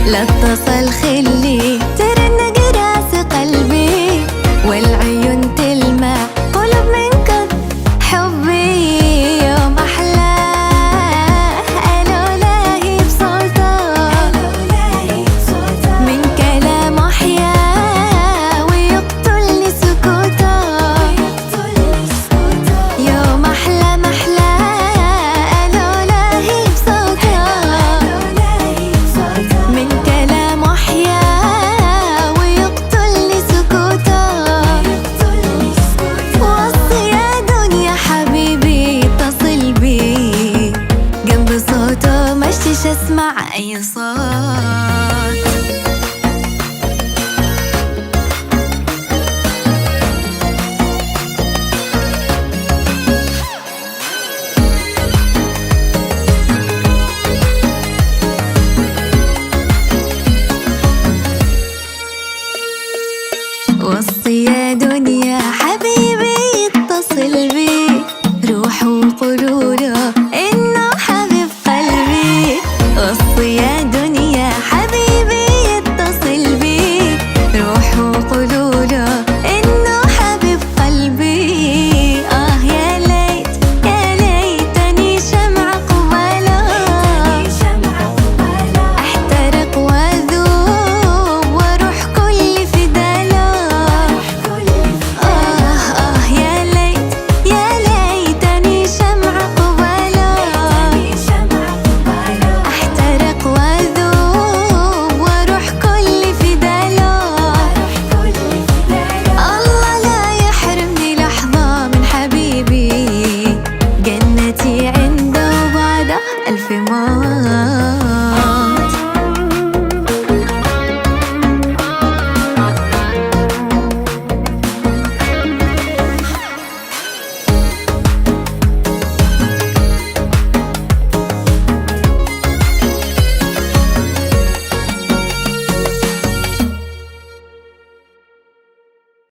لا اتصل خلي ترنق راس قلبي والعيون تلمع قلوب من كثر حبي. يوم أحلى ألولاهي بصوته من كلام أحيا ويقتلني سكوته. يوم أحلى محلى ألولاهي بصوته من كلام أحيا ويقتلني سكوته. وصي يا دنيا حبيبي اتصل بي جنب صوته مشتش أسمع أي صوت.